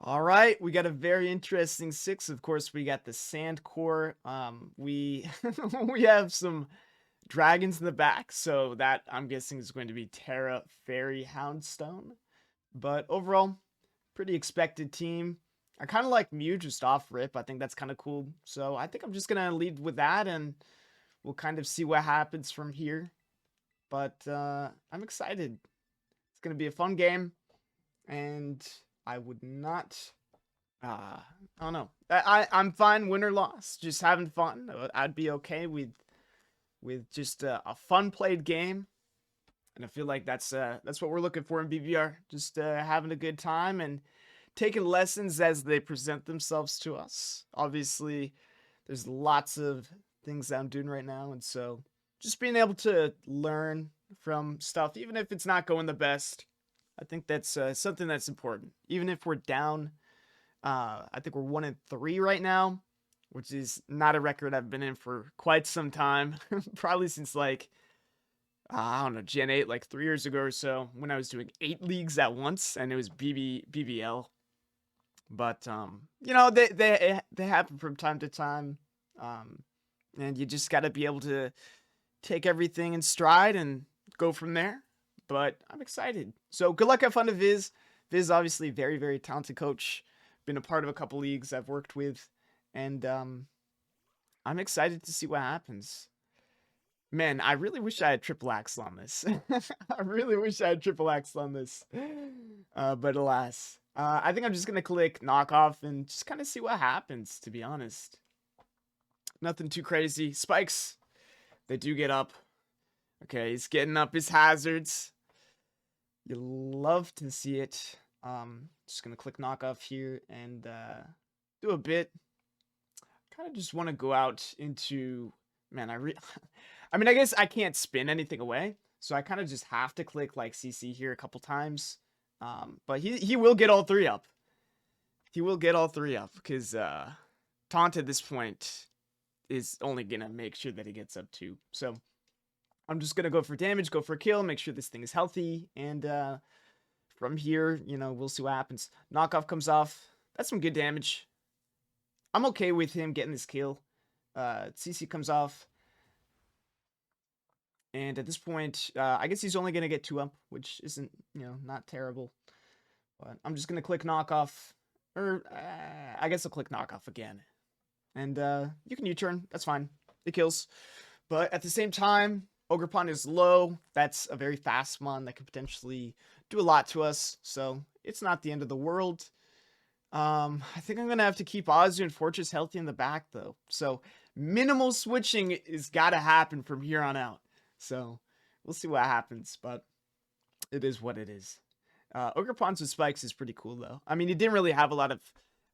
All right, we got a very interesting six. Of course, we got the sand core. We we have some dragons in the back, so that I'm guessing is going to be Terra Fairy Houndstone. But overall, pretty expected team. I kind of like Mew just off rip. I think that's kind of cool. So I think I'm just gonna lead with that, and we'll kind of see what happens from here. But I'm excited. It's gonna be a fun game, and I would not Uh, I don't know. I'm fine, win or loss. Just having fun. I'd be okay with just a fun played game, and I feel like that's what we're looking for in BBR. Just having a good time and taking lessons as they present themselves to us. Obviously, there's lots of things that I'm doing right now, and so just being able to learn from stuff, even if it's not going the best, I think that's something that's important. Even if we're down I think we're 1-3 right now, which is not a record I've been in for quite some time. Probably since like I don't know, Gen 8, like 3 years ago or so, when I was doing 8 leagues at once, and it was BBL. But they happen from time to time, um, and you just got to be able to take everything in stride and go from there. But I'm excited. So good luck, have fun to Viz. Viz obviously very very talented coach. Been a part of a couple leagues I've worked with, and I'm excited to see what happens. Man, I really wish I had triple axle on this. I really wish I had triple axle on this, but alas. I think I'm just gonna click knockoff and just kind of see what happens. To be honest, nothing too crazy. Spikes, they do get up. Okay, he's getting up his hazards. You love to see it. Just gonna click knockoff here and do a bit. Kind of just want to go out into man. I mean, I guess I can't spin anything away, so I kind of just have to click like CC here a couple times. But he will get all three up. He will get all three up because Taunt at this point is only gonna make sure that he gets up two. So I'm just gonna go for damage, go for a kill, make sure this thing is healthy, and from here, we'll see what happens. Knockoff comes off. That's some good damage. I'm okay with him getting this kill. CC comes off. And at this point, I guess he's only going to get 2 up, which isn't, not terrible. But I'm just going to click knockoff. Or I guess I'll click knockoff again. And you can U-turn. That's fine. It kills. But at the same time, Ogerpon is low. That's a very fast mon that could potentially do a lot to us. So it's not the end of the world. I think I'm going to have to keep Azu and Fortress healthy in the back, though. So minimal switching is got to happen from here on out. So we'll see what happens, but it is what it is. Ogerpons with spikes is pretty cool, though. I mean, he didn't really have a lot of,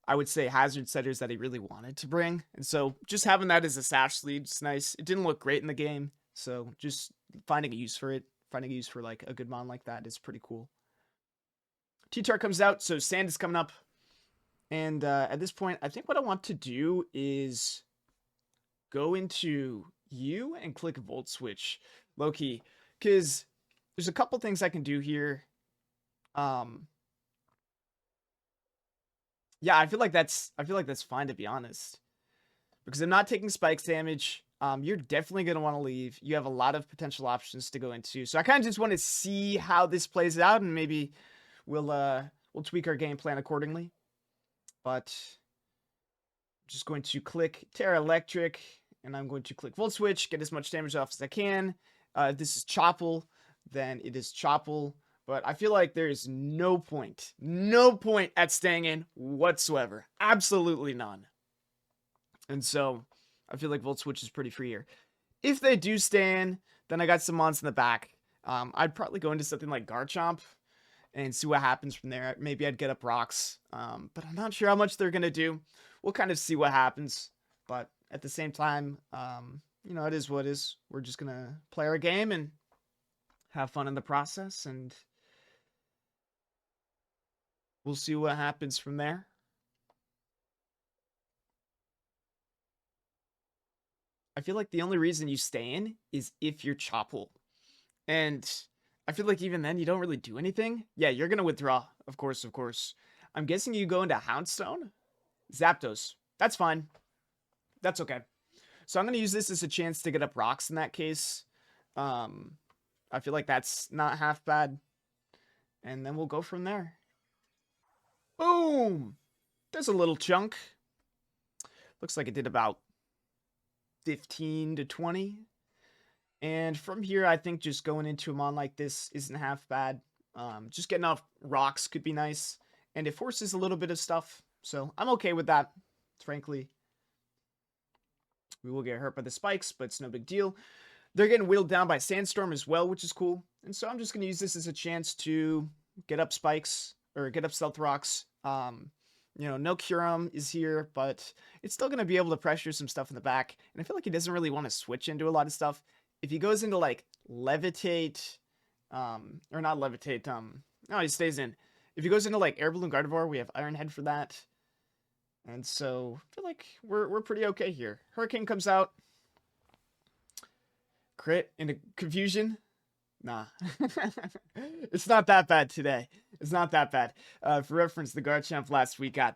I would say, hazard setters that he really wanted to bring. And so just having that as a sash lead is nice. It didn't look great in the game. So just finding a use for it, finding a use for like a good mon like that is pretty cool. T-Tar comes out, so Sand is coming up. And at this point, I think what I want to do is go into U and click Volt Switch, low key, because there's a couple things I can do here. Yeah, I feel like that's fine, to be honest, because I'm not taking spikes damage. You're definitely gonna want to leave. You have a lot of potential options to go into, so I kind of just want to see how this plays out, and maybe we'll tweak our game plan accordingly. But I'm just going to click Terra Electric, and I'm going to click Volt Switch, get as much damage off as I can. If this is Chopple, then it is Chopple. But I feel like there is no point at staying in whatsoever. Absolutely none. And so I feel like Volt Switch is pretty free here. If they do stay in, then I got some mons in the back. I'd probably go into something like Garchomp and see what happens from there. Maybe I'd get up rocks, but I'm not sure how much they're going to do. We'll kind of see what happens. But at the same time, it is what it is. We're just going to play our game and have fun in the process, and we'll see what happens from there. I feel like the only reason you stay in is if you're Chopple. And I feel like even then you don't really do anything. Yeah, you're going to withdraw, of course. I'm guessing you go into Houndstone? Zapdos. That's fine. That's okay. So I'm going to use this as a chance to get up rocks in that case. Um, I feel like that's not half bad. And then we'll go from there. Boom! There's a little chunk. Looks like it did about 15 to 20. And from here, I think just going into a mon like this isn't half bad. Just getting off rocks could be nice. And it forces a little bit of stuff. So I'm okay with that, frankly. We will get hurt by the spikes, but it's no big deal. They're getting whittled down by Sandstorm as well, which is cool. And so I'm just going to use this as a chance to get up spikes, or get up stealth rocks. No Curum is here, but it's still going to be able to pressure some stuff in the back. And I feel like he doesn't really want to switch into a lot of stuff. If he goes into like levitate, or not levitate, no, he stays in. If he goes into like air balloon Gardevoir, we have Iron Head for that. And so I feel like we're pretty okay here. Hurricane comes out. Crit into confusion. Nah. It's not that bad today. It's not that bad. For reference, the Garchomp last week got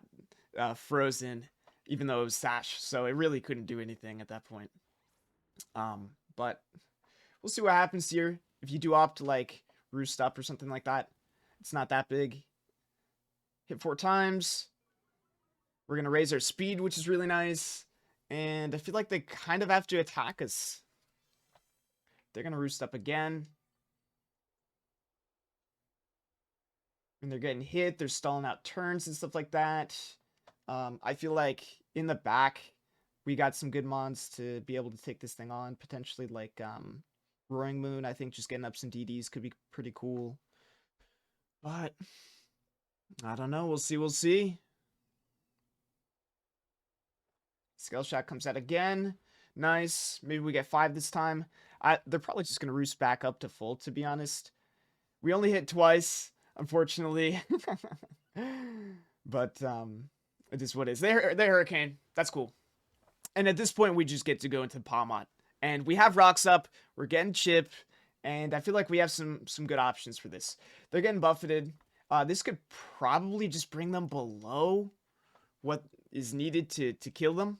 frozen, even though it was Sash, so it really couldn't do anything at that point. But we'll see what happens here. If you do opt to like roost up or something like that, it's not that big. Hit 4 times. We're going to raise our speed, which is really nice. And I feel like they kind of have to attack us. They're going to roost up again. And they're getting hit. They're stalling out turns and stuff like that. I feel like in the back, we got some good mons to be able to take this thing on. Potentially like Roaring Moon. I think just getting up some DDs could be pretty cool. But I don't know. We'll see. We'll see. Scale Shot comes out again. Nice. Maybe we get 5 this time. They're probably just going to roost back up to full, to be honest. We only hit twice, unfortunately. But it is what it is. They Hurricane. That's cool. And at this point, we just get to go into PAWMOT. And we have rocks up. We're getting chip. And I feel like we have some good options for this. They're getting buffeted. This could probably just bring them below what is needed to kill them.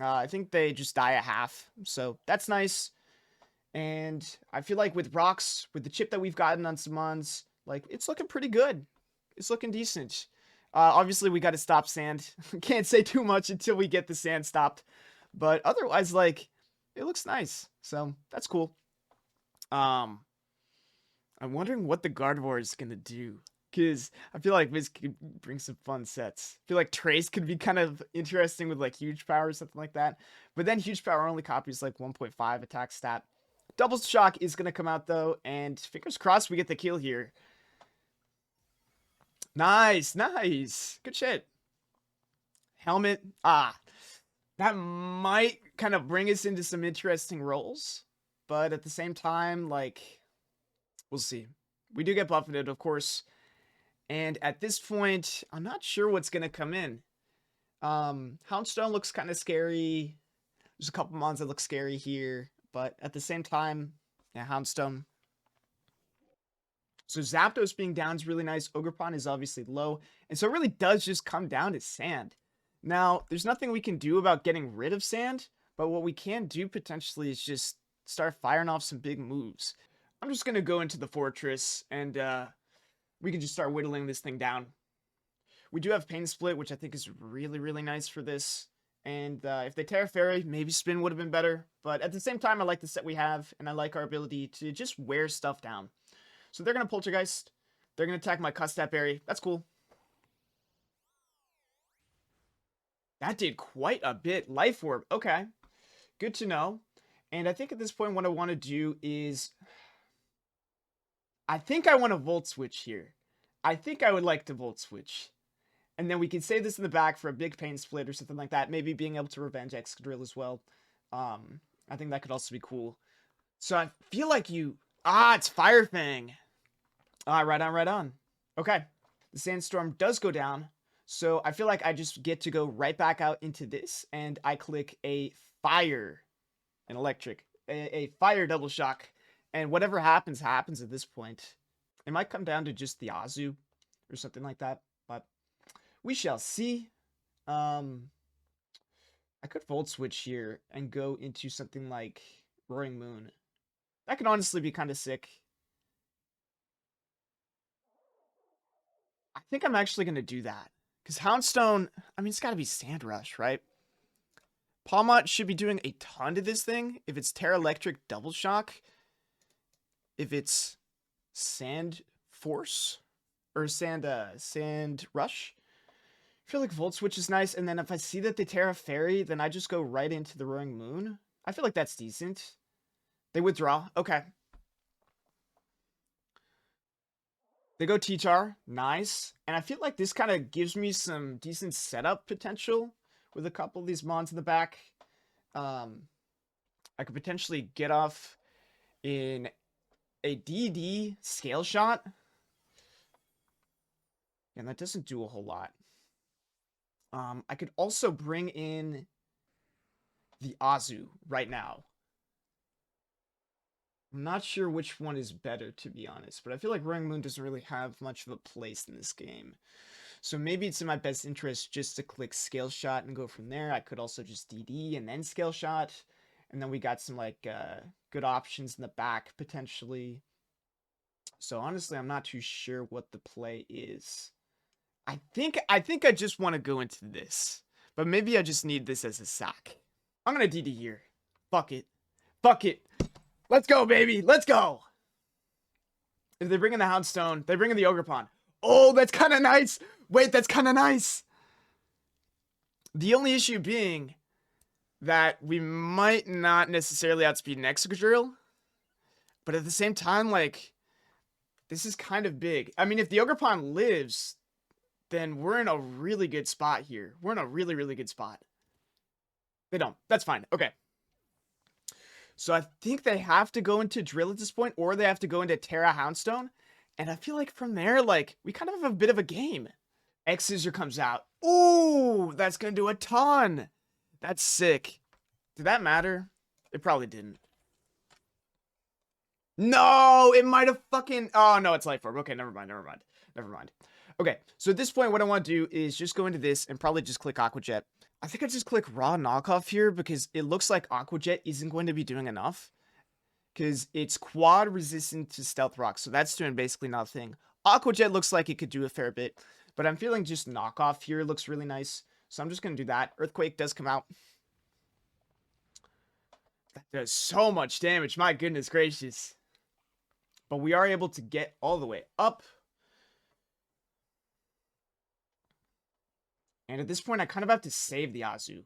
I think they just die at half, so that's nice. And I feel like with rocks, with the chip that we've gotten on some mons, like, it's looking pretty good. It's looking decent. Obviously, we got to stop sand. Can't say too much until we get the sand stopped. But otherwise, like, it looks nice. So, that's cool. I'm wondering what the Gardevoir is going to do. Because I feel like this could bring some fun sets. I feel like Trace could be kind of interesting with like Huge Power or something like that. But then Huge Power only copies like 1.5 attack stat. Double Shock is going to come out though. And fingers crossed we get the kill here. Nice. Nice. Good shit. Helmet. That might kind of bring us into some interesting rolls. But at the same time, like, we'll see. We do get buffeted, of course. And at this point, I'm not sure what's going to come in. Houndstone looks kind of scary. There's a couple mons that look scary here. But at the same time, yeah, Houndstone. So Zapdos being down is really nice. Ogerpon is obviously low. And so it really does just come down to sand. Now, there's nothing we can do about getting rid of sand. But what we can do potentially is just start firing off some big moves. I'm just going to go into the fortress and we can just start whittling this thing down. We do have Pain Split, which I think is really, really nice for this. And if they Terra Fairy, maybe Spin would have been better. But at the same time, I like the set we have, and I like our ability to just wear stuff down. So they're going to Poltergeist. They're going to attack my Custap Berry. That's cool. That did quite a bit. Life Orb. Okay. Good to know. And I think at this point, what I want to do is... I think I want to Volt Switch here. I think I would like to Volt Switch. And then we can save this in the back for a big Pain Split or something like that. Maybe being able to Revenge Excadrill as well. I think that could also be cool. So I feel like you... it's Fire Fang. Right on, right on. Okay. The Sandstorm does go down. So I feel like I just get to go right back out into this. And I click a Fire. An Electric. A Fire Double Shock. And whatever happens, happens at this point. It might come down to just the Azu or something like that. But We shall see. Um, I could Volt Switch here and go into something like Roaring Moon. That could honestly be kind of sick. I think I'm actually going to do that. Because Houndstone, I mean, it's got to be Sand Rush, right? PAWMOT should be doing a ton to this thing. If it's Terra Electric Double Shock, if it's Sand Force, or Sand Rush, I feel like Volt Switch is nice. And then if I see that they Terra Fairy, then I just go right into the Roaring Moon. I feel like that's decent. They withdraw. Okay. They go T-Tar. Nice. And I feel like this kind of gives me some decent setup potential with a couple of these mons in the back. I could potentially get off in a DD scale shot. And that doesn't do a whole lot. I could also bring in the Azu right now. I'm not sure which one is better, to be honest, but I feel like Roaring Moon doesn't really have much of a place in this game. So maybe it's in my best interest just to click Scale Shot and go from there. I could also just DD and then Scale Shot. And then we got some like good options in the back, potentially. So honestly, I'm not too sure what the play is. I think I just want to go into this. But maybe I just need this as a sack. I'm going to DD here. Fuck it. Fuck it. Let's go, baby. Let's go. If they bring in the Houndstone, they bring in the Ogerpon. Oh, that's kind of nice. Wait, that's kind of nice. The only issue being that we might not necessarily outspeed an Excadrill. But at the same time, like, this is kind of big. I mean, if the Ogerpon lives, then we're in a really good spot here. We're in a really, really good spot. They don't. That's fine. Okay. So I think they have to go into Drill at this point, or they have to go into Terra Houndstone. And I feel like from there, like, we kind of have a bit of a game. X-Scissor comes out. Ooh, that's going to do a ton. That's sick. Did that matter? It probably didn't. No, it might have fucking... Oh, no, it's Life Orb. Okay, never mind. Okay, so at this point, what I want to do is just go into this and probably just click Aqua Jet. I think I just click Raw Knockoff here because it looks like Aqua Jet isn't going to be doing enough. Because it's quad resistant to Stealth Rock, so that's doing basically nothing. Aqua Jet looks like it could do a fair bit, but I'm feeling just Knockoff here looks really nice. So I'm just going to do that. Earthquake does come out. That does so much damage, my goodness gracious. But we are able to get all the way up. And at this point, I kind of have to save the Azu.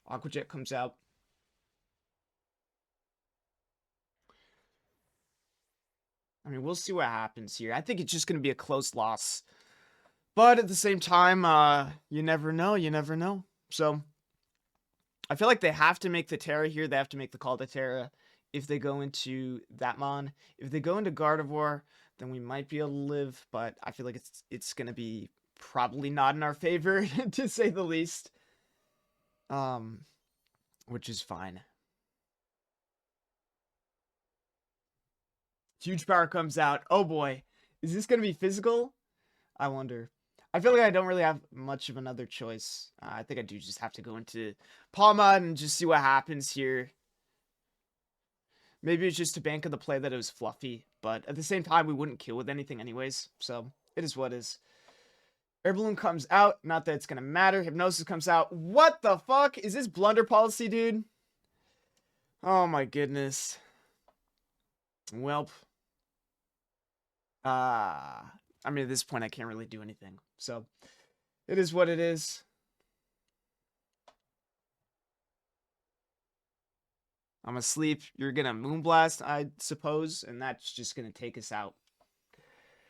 Aqua Jet comes out. I mean, we'll see what happens here. I think it's just going to be a close loss. But at the same time, you never know. You never know. So I feel like they have to make the Terra here. They have to make the call to Terra if they go into that mon. If they go into Gardevoir, then we might be able to live. But I feel like it's going to be probably not in our favor, to say the least. Which is fine. Huge Power comes out. Oh boy. Is this going to be physical? I wonder. I feel like I don't really have much of another choice. I think I do just have to go into PAWMOT and just see what happens here. Maybe it's just to bank on the play that it was fluffy, but at the same time, we wouldn't kill with anything anyways, so it is what it is. Air Balloon comes out. Not that it's going to matter. Hypnosis comes out. What the fuck? Is this blunder policy, dude? Oh my goodness. Welp. I mean, at this point, I can't really do anything. So, it is what it is. I'm asleep. You're going to Moonblast, I suppose, and that's just going to take us out.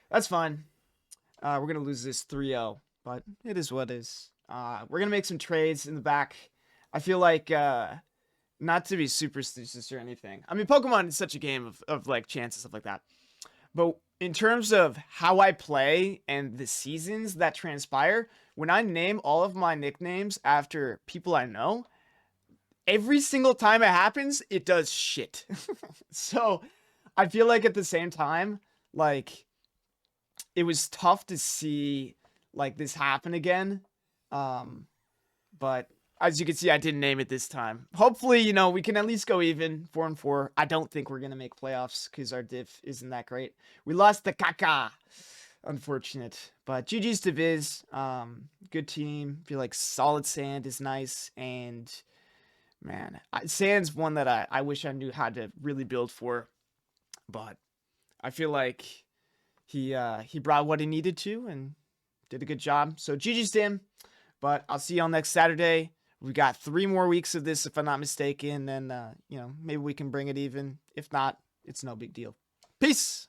That's fine. We're going to lose this 3-0, but it is what it is. We're going to make some trades in the back. I feel like, not to be superstitious or anything. I mean, Pokemon is such a game of like, chance and stuff like that. But in terms of how I play and the seasons that transpire, when I name all of my nicknames after people I know, every single time it happens, it does shit. So I feel like at the same time, like it was tough to see like this happen again. Um, but as you can see, I didn't name it this time. Hopefully, we can at least go even 4-4. I don't think we're gonna make playoffs because our diff isn't that great. We lost the Kaka. Unfortunate. But GG's to Viz. Good team. Feel like solid sand is nice. And man, sand's one that I wish I knew how to really build for. But I feel like he brought what he needed to and did a good job. So GG's to him. But I'll see y'all next Saturday. We got 3 more weeks of this, if I'm not mistaken. Then maybe we can bring it even. If not, it's no big deal. Peace.